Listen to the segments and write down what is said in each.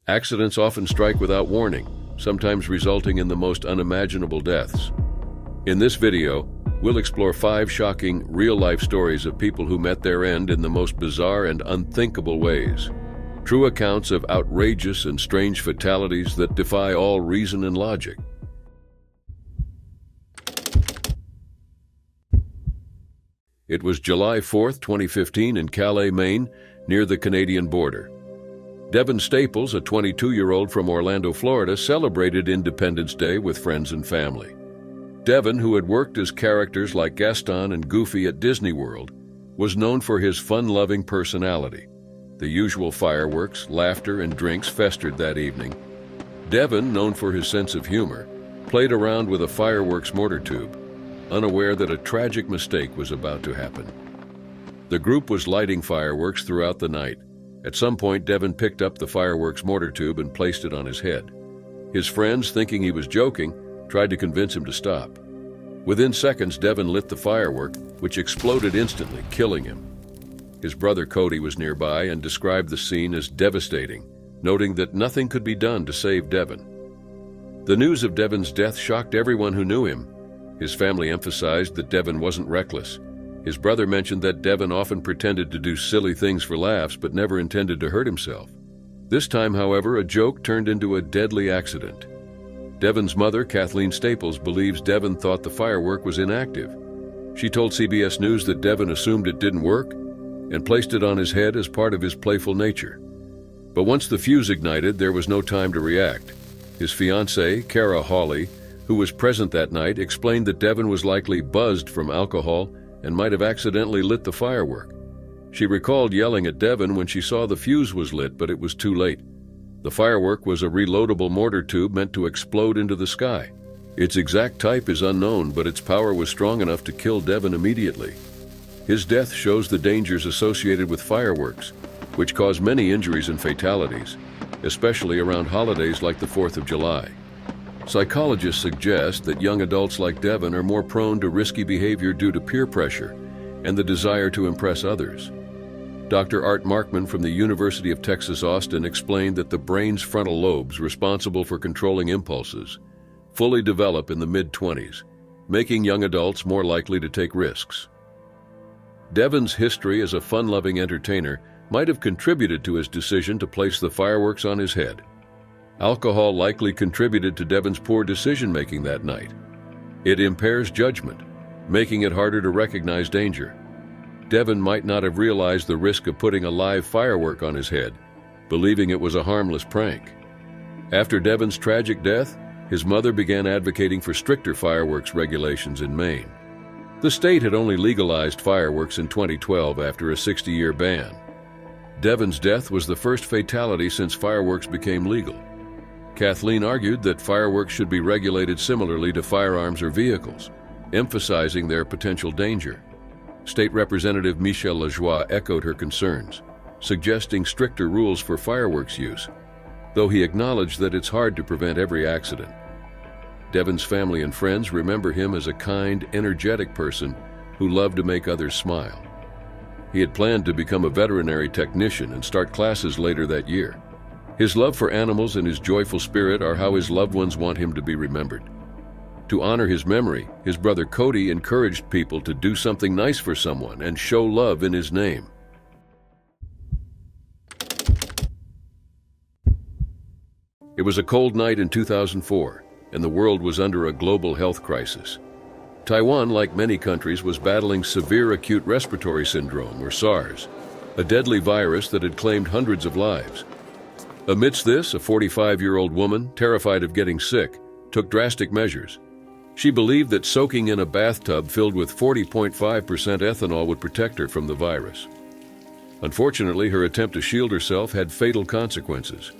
Accidents often strike without warning, sometimes resulting in the most unimaginable deaths. In this video, we'll explore 5 shocking, real-life stories of people who met their end in the most bizarre and unthinkable ways. True accounts of outrageous and strange fatalities that defy all reason and logic. It was July 4, 2015 in Calais, Maine, near the Canadian border. Devin Staples, a 22-year-old from Orlando, Florida, celebrated Independence Day with friends and family. Devin, who had worked as characters like Gaston and Goofy at Disney World, was known for his fun-loving personality. The usual fireworks, laughter, and drinks festered that evening. Devin, known for his sense of humor, played around with a fireworks mortar tube, unaware that a tragic mistake was about to happen. The group was lighting fireworks throughout the night. At some point, Devin picked up the fireworks mortar tube and placed it on his head. His friends, thinking he was joking, tried to convince him to stop. Within seconds, Devin lit the firework, which exploded instantly, killing him. His brother Cody was nearby and described the scene as devastating, noting that nothing could be done to save Devin. The news of Devin's death shocked everyone who knew him. His family emphasized that Devin wasn't reckless. His brother mentioned that Devin often pretended to do silly things for laughs but never intended to hurt himself. This time, however, a joke turned into a deadly accident. Devin's mother, Kathleen Staples, believes Devin thought the firework was inactive. She told CBS News that Devin assumed it didn't work and placed it on his head as part of his playful nature. But once the fuse ignited, there was no time to react. His fiancée, Kara Hawley, who was present that night, explained that Devin was likely buzzed from alcohol and might have accidentally lit the firework. She recalled yelling at Devin when she saw the fuse was lit, but it was too late. The firework was a reloadable mortar tube meant to explode into the sky. Its exact type is unknown, but its power was strong enough to kill Devin immediately. His death shows the dangers associated with fireworks, which cause many injuries and fatalities, especially around holidays like the 4th of July. Psychologists suggest that young adults like Devin are more prone to risky behavior due to peer pressure and the desire to impress others. Dr. Art Markman from the University of Texas, Austin, explained that the brain's frontal lobes, responsible for controlling impulses, fully develop in the mid-20s, making young adults more likely to take risks. Devin's history as a fun-loving entertainer might have contributed to his decision to place the fireworks on his head. Alcohol likely contributed to Devin's poor decision-making that night. It impairs judgment, making it harder to recognize danger. Devin might not have realized the risk of putting a live firework on his head, believing it was a harmless prank. After Devin's tragic death, his mother began advocating for stricter fireworks regulations in Maine. The state had only legalized fireworks in 2012 after a 60-year ban. Devin's death was the first fatality since fireworks became legal. Kathleen argued that fireworks should be regulated similarly to firearms or vehicles, emphasizing their potential danger. State Representative Michel Lajoie echoed her concerns, suggesting stricter rules for fireworks use, though he acknowledged that it's hard to prevent every accident. Devin's family and friends remember him as a kind, energetic person who loved to make others smile. He had planned to become a veterinary technician and start classes later that year. His love for animals and his joyful spirit are how his loved ones want him to be remembered. To honor his memory, his brother Cody encouraged people to do something nice for someone and show love in his name. It was a cold night in 2004, and the world was under a global health crisis. Taiwan, like many countries, was battling severe acute respiratory syndrome, or SARS, a deadly virus that had claimed hundreds of lives. Amidst this, a 45-year-old woman, terrified of getting sick, took drastic measures. She believed that soaking in a bathtub filled with 40.5% ethanol would protect her from the virus. Unfortunately, her attempt to shield herself had fatal consequences.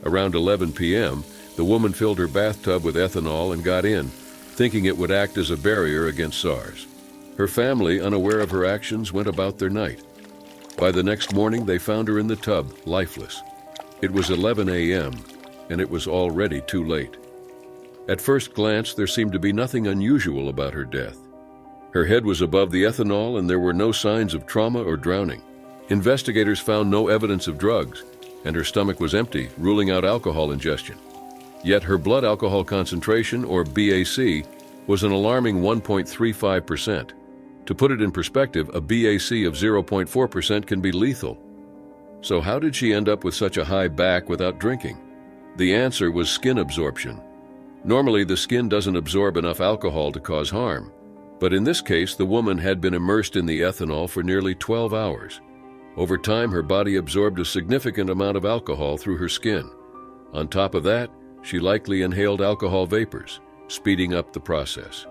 Around 11 p.m., the woman filled her bathtub with ethanol and got in, thinking it would act as a barrier against SARS. Her family, unaware of her actions, went about their night. By the next morning, they found her in the tub, lifeless. It was 11 a.m., and it was already too late. At first glance, there seemed to be nothing unusual about her death. Her head was above the ethanol, and there were no signs of trauma or drowning. Investigators found no evidence of drugs, and her stomach was empty, ruling out alcohol ingestion. Yet her blood alcohol concentration, or BAC, was an alarming 1.35%. To put it in perspective, a BAC of 0.4% can be lethal. So how did she end up with such a high BAC without drinking? The answer was skin absorption. Normally, the skin doesn't absorb enough alcohol to cause harm. But in this case, the woman had been immersed in the ethanol for nearly 12 hours. Over time, her body absorbed a significant amount of alcohol through her skin. On top of that, she likely inhaled alcohol vapors, speeding up the process.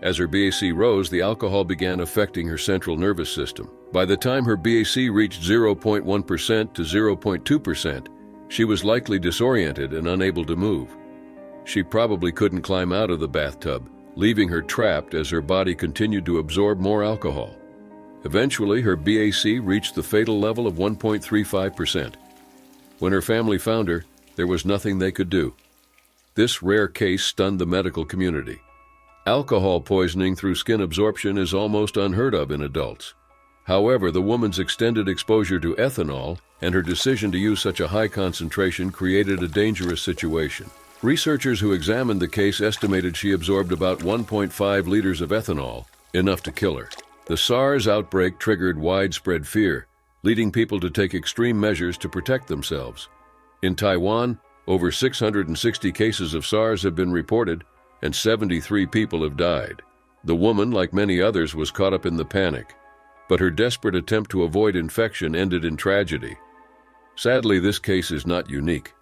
As her BAC rose, the alcohol began affecting her central nervous system. By the time her BAC reached 0.1% to 0.2%, she was likely disoriented and unable to move. She probably couldn't climb out of the bathtub, leaving her trapped as her body continued to absorb more alcohol. Eventually, her BAC reached the fatal level of 1.35%. When her family found her, there was nothing they could do. This rare case stunned the medical community. Alcohol poisoning through skin absorption is almost unheard of in adults. However, the woman's extended exposure to ethanol and her decision to use such a high concentration created a dangerous situation. Researchers who examined the case estimated she absorbed about 1.5 liters of ethanol, enough to kill her. The SARS outbreak triggered widespread fear, leading people to take extreme measures to protect themselves. In Taiwan, over 660 cases of SARS have been reported, and 73 people have died. The woman, like many others, was caught up in the panic, but her desperate attempt to avoid infection ended in tragedy. Sadly, this case is not unique.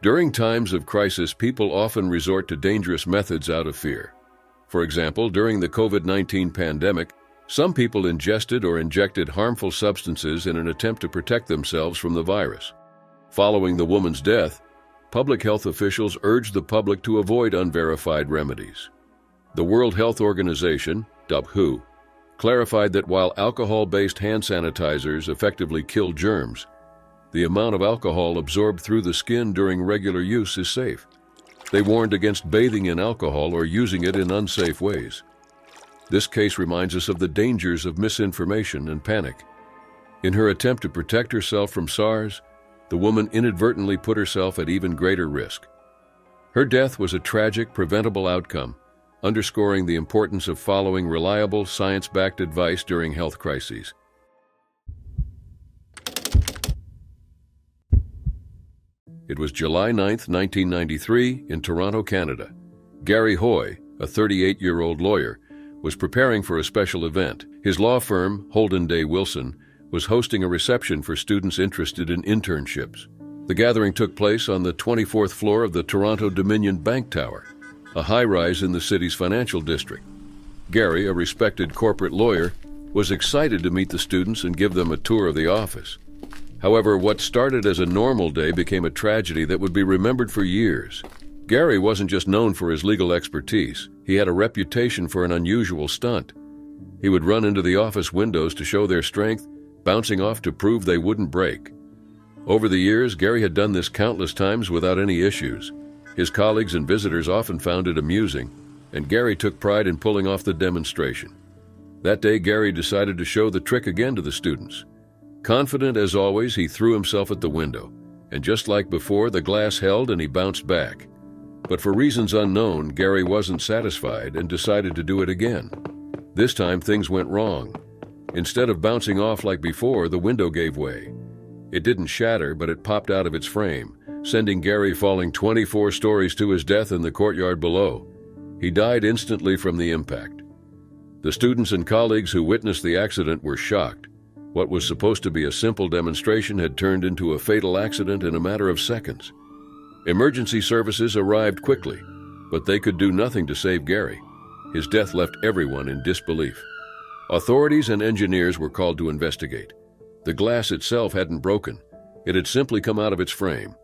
During times of crisis, people often resort to dangerous methods out of fear. For example, during the COVID-19 pandemic, some people ingested or injected harmful substances in an attempt to protect themselves from the virus. Following the woman's death, public health officials urged the public to avoid unverified remedies. The World Health Organization, WHO, clarified that while alcohol-based hand sanitizers effectively kill germs, the amount of alcohol absorbed through the skin during regular use is safe. They warned against bathing in alcohol or using it in unsafe ways. This case reminds us of the dangers of misinformation and panic. In her attempt to protect herself from SARS, the woman inadvertently put herself at even greater risk. Her death was a tragic, preventable outcome, underscoring the importance of following reliable, science-backed advice during health crises. It was July 9, 1993, in Toronto, Canada. Gary Hoy, a 38-year-old lawyer, was preparing for a special event. His law firm, Holden Day Wilson, was hosting a reception for students interested in internships. The gathering took place on the 24th floor of the Toronto Dominion Bank Tower, a high-rise in the city's financial district. Gary, a respected corporate lawyer, was excited to meet the students and give them a tour of the office. However, what started as a normal day became a tragedy that would be remembered for years. Gary wasn't just known for his legal expertise. He had a reputation for an unusual stunt. He would run into the office windows to show their strength, bouncing off to prove they wouldn't break. Over the years, Gary had done this countless times without any issues. His colleagues and visitors often found it amusing, and Gary took pride in pulling off the demonstration. That day, Gary decided to show the trick again to the students. Confident as always, he threw himself at the window, and just like before, the glass held and he bounced back. But for reasons unknown, Gary wasn't satisfied and decided to do it again. This time, things went wrong. Instead of bouncing off like before, the window gave way. It didn't shatter, but it popped out of its frame, sending Gary falling 24 stories to his death in the courtyard below. He died instantly from the impact. The students and colleagues who witnessed the accident were shocked. What was supposed to be a simple demonstration had turned into a fatal accident in a matter of seconds. Emergency services arrived quickly, but they could do nothing to save Gary. His death left everyone in disbelief. Authorities and engineers were called to investigate. The glass itself hadn't broken. It had simply come out of its frame.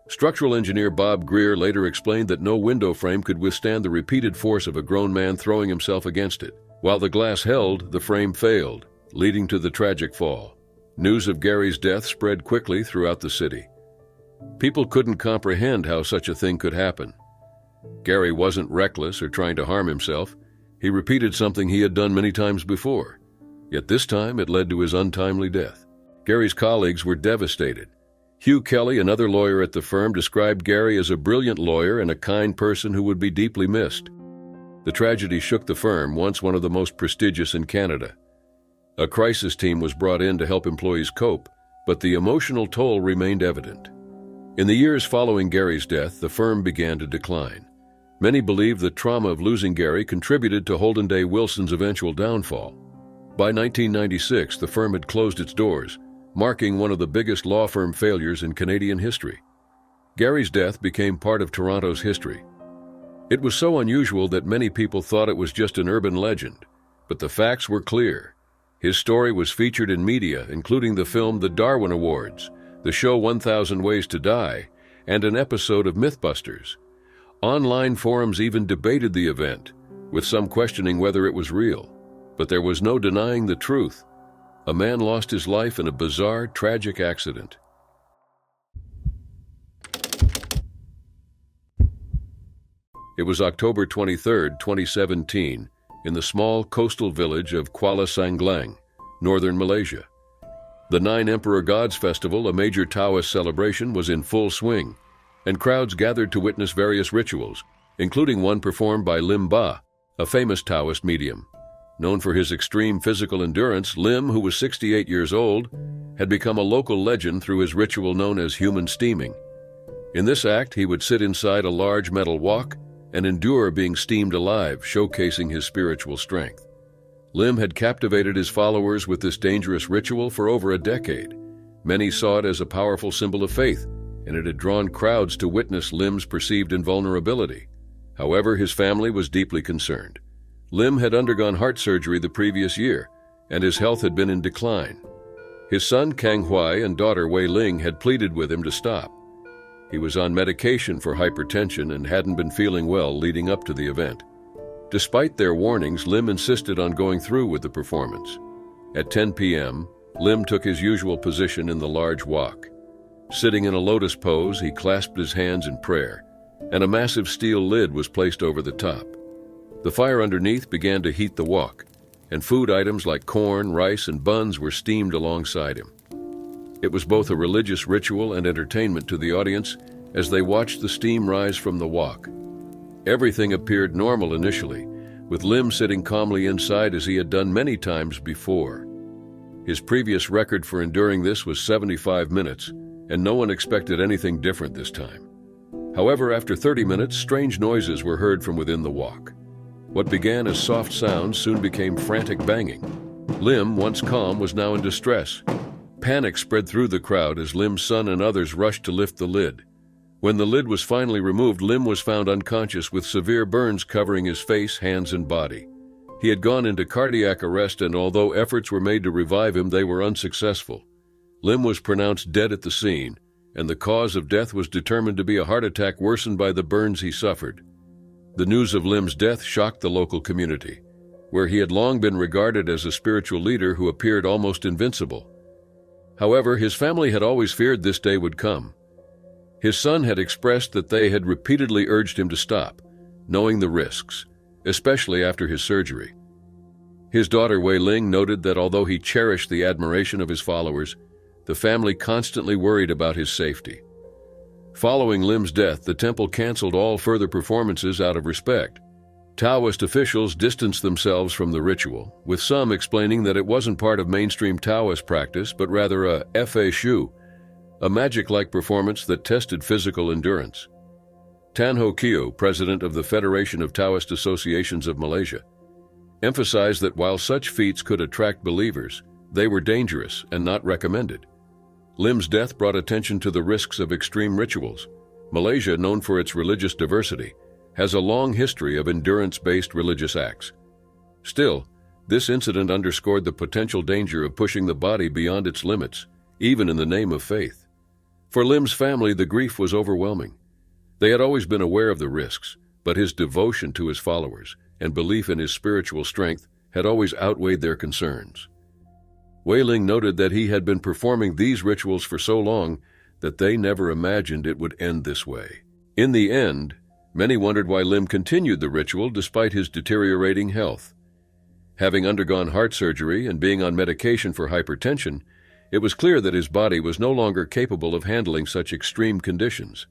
Structural engineer Bob Greer later explained that no window frame could withstand the repeated force of a grown man throwing himself against it. While the glass held, the frame failed, leading to the tragic fall. News of Gary's death spread quickly throughout the city. People couldn't comprehend how such a thing could happen. Gary wasn't reckless or trying to harm himself. He repeated something he had done many times before. Yet this time it led to his untimely death. Gary's colleagues were devastated. Hugh Kelly, another lawyer at the firm, described Gary as a brilliant lawyer and a kind person who would be deeply missed. The tragedy shook the firm, once one of the most prestigious in Canada. A crisis team was brought in to help employees cope, but the emotional toll remained evident. In the years following Gary's death, the firm began to decline. Many believe the trauma of losing Gary contributed to Holden Day Wilson's eventual downfall. By 1996, the firm had closed its doors, marking one of the biggest law firm failures in Canadian history. Gary's death became part of Toronto's history. It was so unusual that many people thought it was just an urban legend, but the facts were clear. His story was featured in media, including the film The Darwin Awards, the show 1000 Ways to Die, and an episode of Mythbusters. Online forums even debated the event, with some questioning whether it was real. But there was no denying the truth. A man lost his life in a bizarre, tragic accident. It was October 23, 2017, in the small coastal village of Kuala Sanglang, northern Malaysia. The Nine Emperor Gods Festival, a major Taoist celebration, was in full swing, and crowds gathered to witness various rituals, including one performed by Lim Ba, a famous Taoist medium. Known for his extreme physical endurance, Lim, who was 68 years old, had become a local legend through his ritual known as human steaming. In this act, he would sit inside a large metal wok and endure being steamed alive, showcasing his spiritual strength. Lim had captivated his followers with this dangerous ritual for over a decade. Many saw it as a powerful symbol of faith, and it had drawn crowds to witness Lim's perceived invulnerability. However, his family was deeply concerned. Lim had undergone heart surgery the previous year, and his health had been in decline. His son Kang Huai and daughter Wei Ling had pleaded with him to stop. He was on medication for hypertension and hadn't been feeling well leading up to the event. Despite their warnings, Lim insisted on going through with the performance. At 10 p.m., Lim took his usual position in the large wok. Sitting in a lotus pose, he clasped his hands in prayer, and a massive steel lid was placed over the top. The fire underneath began to heat the wok, and food items like corn, rice, and buns were steamed alongside him. It was both a religious ritual and entertainment to the audience as they watched the steam rise from the wok. Everything appeared normal initially, with Lim sitting calmly inside as he had done many times before. His previous record for enduring this was 75 minutes, and no one expected anything different this time. However, after 30 minutes, strange noises were heard from within the wok. What began as soft sounds soon became frantic banging. Lim, once calm, was now in distress. Panic spread through the crowd as Lim's son and others rushed to lift the lid. When the lid was finally removed, Lim was found unconscious with severe burns covering his face, hands, and body. He had gone into cardiac arrest, and although efforts were made to revive him, they were unsuccessful. Lim was pronounced dead at the scene, and the cause of death was determined to be a heart attack worsened by the burns he suffered. The news of Lim's death shocked the local community, where he had long been regarded as a spiritual leader who appeared almost invincible. However, his family had always feared this day would come. His son had expressed that they had repeatedly urged him to stop, knowing the risks, especially after his surgery. His daughter Wei Ling noted that although he cherished the admiration of his followers, the family constantly worried about his safety. Following Lim's death, the temple canceled all further performances out of respect. Taoist officials distanced themselves from the ritual, with some explaining that it wasn't part of mainstream Taoist practice, but rather a Fa Shu, a magic-like performance that tested physical endurance. Tan Ho Keo, president of the Federation of Taoist Associations of Malaysia, emphasized that while such feats could attract believers, they were dangerous and not recommended. Lim's death brought attention to the risks of extreme rituals. Malaysia, known for its religious diversity, has a long history of endurance-based religious acts. Still, this incident underscored the potential danger of pushing the body beyond its limits, even in the name of faith. For Lim's family, the grief was overwhelming. They had always been aware of the risks, but his devotion to his followers and belief in his spiritual strength had always outweighed their concerns. Wei Ling noted that he had been performing these rituals for so long that they never imagined it would end this way. In the end, many wondered why Lim continued the ritual despite his deteriorating health. Having undergone heart surgery and being on medication for hypertension, it was clear that his body was no longer capable of handling such extreme conditions.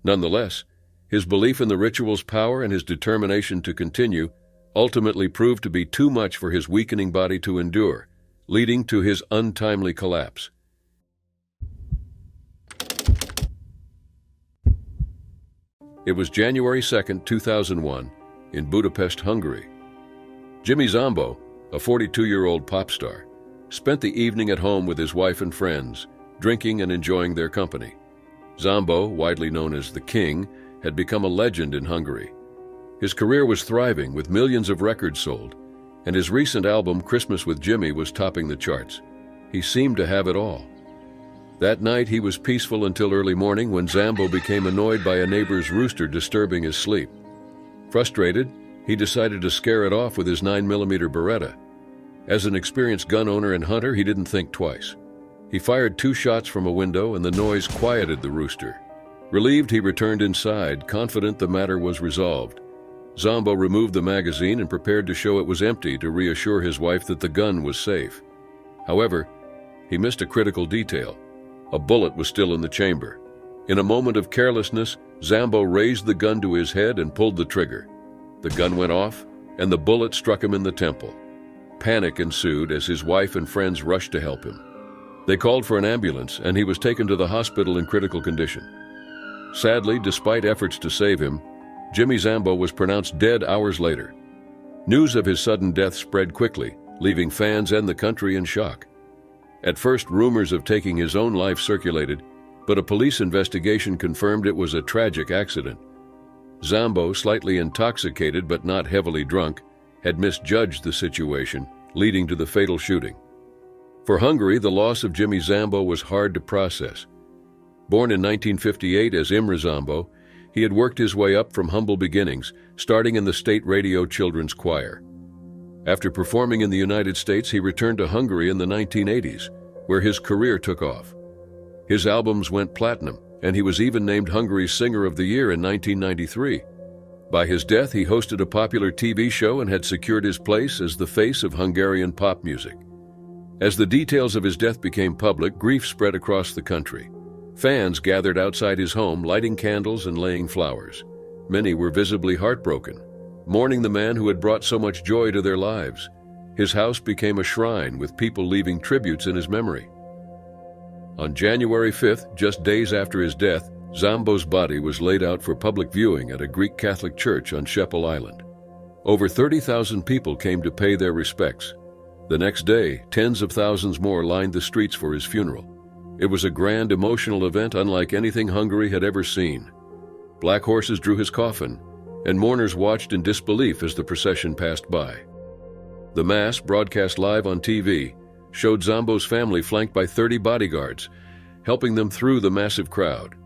Nonetheless, his belief in the ritual's power and his determination to continue ultimately proved to be too much for his weakening body to endure, leading to his untimely collapse. It was January 2, 2001, in Budapest, Hungary. Jimmy Zambo, a 42-year-old pop star, spent the evening at home with his wife and friends, drinking and enjoying their company. Zambo, widely known as the King, had become a legend in Hungary. His career was thriving, with millions of records sold, and his recent album, Christmas with Jimmy, was topping the charts. He seemed to have it all. That night, he was peaceful until early morning when Zambo became annoyed by a neighbor's rooster disturbing his sleep. Frustrated, he decided to scare it off with his 9mm Beretta. As an experienced gun owner and hunter, he didn't think twice. He fired 2 shots from a window, and the noise quieted the rooster. Relieved, he returned inside, confident the matter was resolved. Zambo removed the magazine and prepared to show it was empty to reassure his wife that the gun was safe. However, he missed a critical detail. A bullet was still in the chamber. In a moment of carelessness, Zambo raised the gun to his head and pulled the trigger. The gun went off, and the bullet struck him in the temple. Panic ensued as his wife and friends rushed to help him. They called for an ambulance, and he was taken to the hospital in critical condition. Sadly, despite efforts to save him, Jimmy Zambo was pronounced dead hours later. News of his sudden death spread quickly, leaving fans and the country in shock. At first, rumors of taking his own life circulated, but a police investigation confirmed it was a tragic accident. Zambo, slightly intoxicated but not heavily drunk, had misjudged the situation, leading to the fatal shooting. For Hungary, the loss of Jimmy Zambo was hard to process. Born in 1958 as Imre Zambo, he had worked his way up from humble beginnings, starting in the state radio children's choir. After performing in the United States, he returned to Hungary in the 1980s, where his career took off. His albums went platinum, and he was even named Hungary's Singer of the Year in 1993. By his death, he hosted a popular TV show and had secured his place as the face of Hungarian pop music. As the details of his death became public, grief spread across the country. Fans gathered outside his home, lighting candles and laying flowers. Many were visibly heartbroken, mourning the man who had brought so much joy to their lives. His house became a shrine, with people leaving tributes in his memory. On January 5th, just days after his death, Zambo's body was laid out for public viewing at a Greek Catholic church on Sheppel Island. Over 30,000 people came to pay their respects. The next day, tens of thousands more lined the streets for his funeral. It was a grand, emotional event unlike anything Hungary had ever seen. Black horses drew his coffin, and mourners watched in disbelief as the procession passed by. The Mass, broadcast live on TV, showed Zambo's family flanked by 30 bodyguards, helping them through the massive crowd.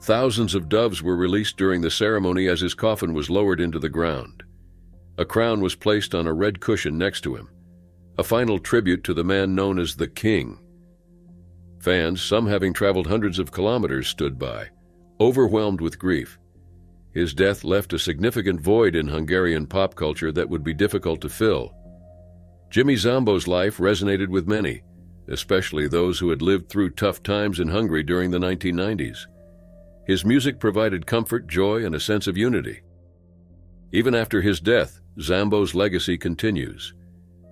Thousands of doves were released during the ceremony as his coffin was lowered into the ground. A crown was placed on a red cushion next to him, a final tribute to the man known as the King. Fans, some having traveled hundreds of kilometers, stood by, overwhelmed with grief. His death left a significant void in Hungarian pop culture that would be difficult to fill. Jimmy Zambo's life resonated with many, especially those who had lived through tough times in Hungary during the 1990s. His music provided comfort, joy, and a sense of unity. Even after his death, Zambo's legacy continues.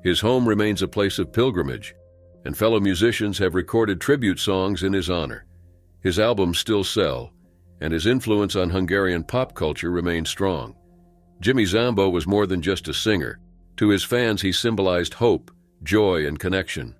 His home remains a place of pilgrimage, and fellow musicians have recorded tribute songs in his honor. His albums still sell, and his influence on Hungarian pop culture remains strong. Jimmy Zambo was more than just a singer. To his fans, he symbolized hope, joy, and connection.